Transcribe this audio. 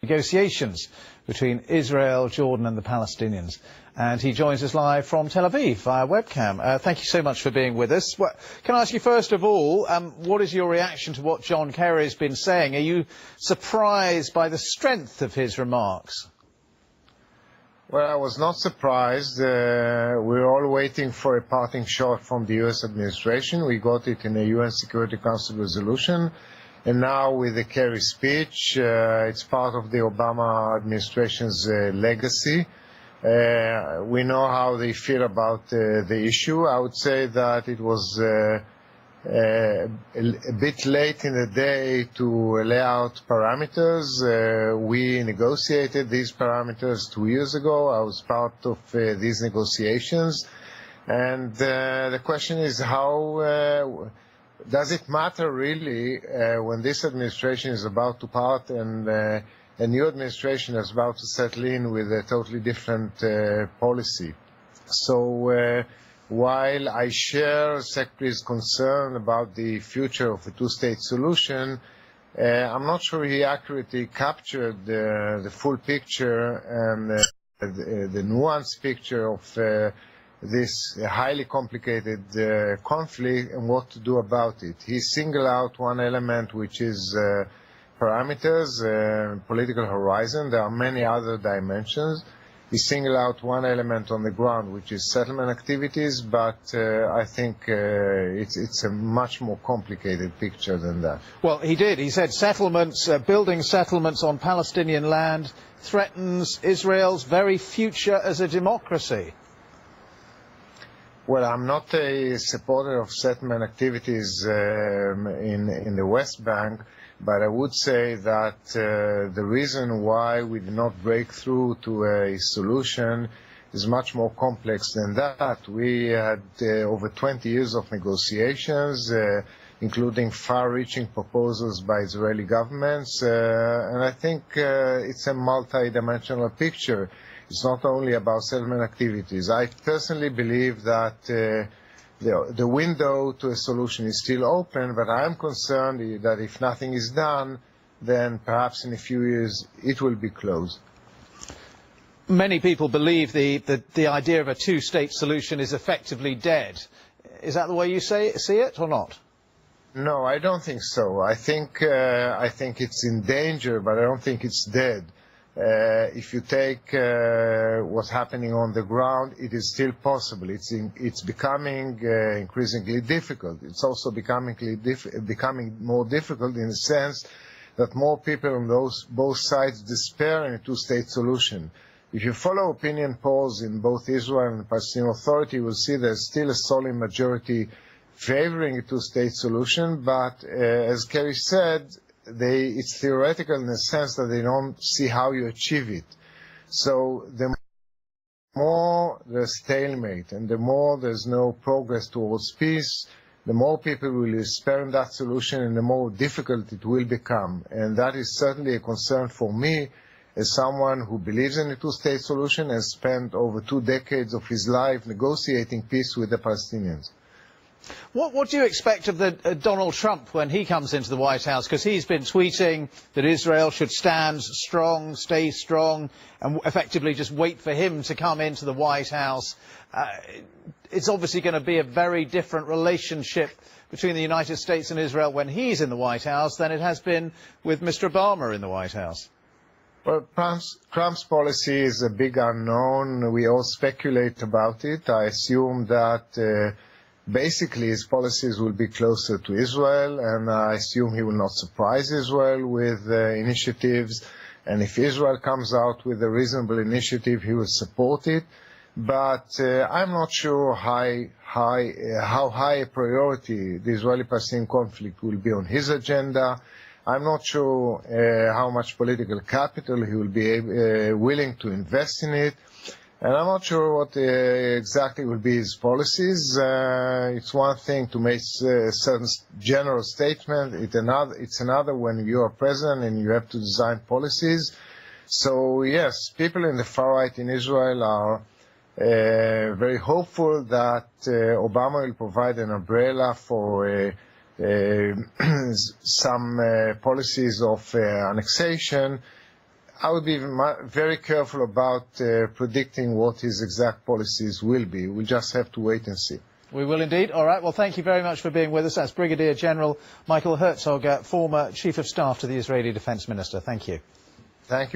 negotiations between Israel, Jordan and the Palestinians. And he joins us live from Tel Aviv via webcam. Thank you so much for being with us. Can I ask you first of all, what is your reaction to what John Kerry has been saying? Are you surprised by the strength of his remarks? Well, I was not surprised. We're all waiting for a parting shot from the U.S. administration. We got it in a UN Security Council resolution. And now with the Kerry speech, it's part of the Obama administration's legacy. We know how they feel about the issue. I would say that it was a bit late in the day to lay out parameters. We negotiated these parameters 2 years ago. I was part of these negotiations. And the question is how does it matter really when this administration is about to part and a new administration is about to settle in with a totally different policy? So while I share Secretary's concern about the future of the two-state solution, I'm not sure he accurately captured the full picture and the nuanced picture of this highly complicated conflict and what to do about it. He singled out one element, which is parameters, political horizon. There are many other dimensions. He singled out one element on the ground, which is settlement activities, but I think it's a much more complicated picture than that. Well, he did. He said settlements, building settlements on Palestinian land threatens Israel's very future as a democracy. Well, I'm not a supporter of settlement activities in the West Bank, but I would say that the reason why we did not break through to a solution is much more complex than that. We had over 20 years of negotiations, including far-reaching proposals by Israeli governments, and I think it's a multi-dimensional picture. It's not only about settlement activities. I personally believe that the window to a solution is still open, but I am concerned that if nothing is done, then perhaps in a few years it will be closed. Many people believe the idea of a two-state solution is effectively dead. Is that the way you see it or not? No, I don't think so. I think it's in danger, but I don't think it's dead. If you take what's happening on the ground, it is still possible. It's becoming increasingly difficult. It's also becoming more difficult in the sense that more people on both sides despair in a two-state solution. If you follow opinion polls in both Israel and the Palestinian Authority, you will see there's still a solid majority favoring a two-state solution, but as Kerry said, it's theoretical in the sense that they don't see how you achieve it. So the more there's stalemate and the more there's no progress towards peace, the more people will despair in that solution and the more difficult it will become. And that is certainly a concern for me as someone who believes in a two-state solution and spent over 2 decades of his life negotiating peace with the Palestinians. What do you expect of Donald Trump when he comes into the White House? Because he's been tweeting that Israel should stand strong, stay strong, and effectively just wait for him to come into the White House. It's obviously going to be a very different relationship between the United States and Israel when he's in the White House than it has been with Mr. Obama in the White House. Well, Trump's policy is a big unknown. We all speculate about it. I assume that basically his policies will be closer to Israel, and I assume he will not surprise Israel with initiatives. And if Israel comes out with a reasonable initiative, he will support it. But I'm not sure how high a priority the Israeli-Palestinian conflict will be on his agenda. I'm not sure how much political capital he will be willing to invest in it. And I'm not sure what exactly will be his policies. It's one thing to make a certain general statement. It's another when you are president and you have to design policies. So, yes, people in the far right in Israel are very hopeful that Obama will provide an umbrella for some policies of annexation. I would be very careful about predicting what his exact policies will be. We'll just have to wait and see. We will indeed. All right. Well, thank you very much for being with us. That's Brigadier General Michael Herzog, former Chief of Staff to the Israeli Defence Minister. Thank you. Thank you.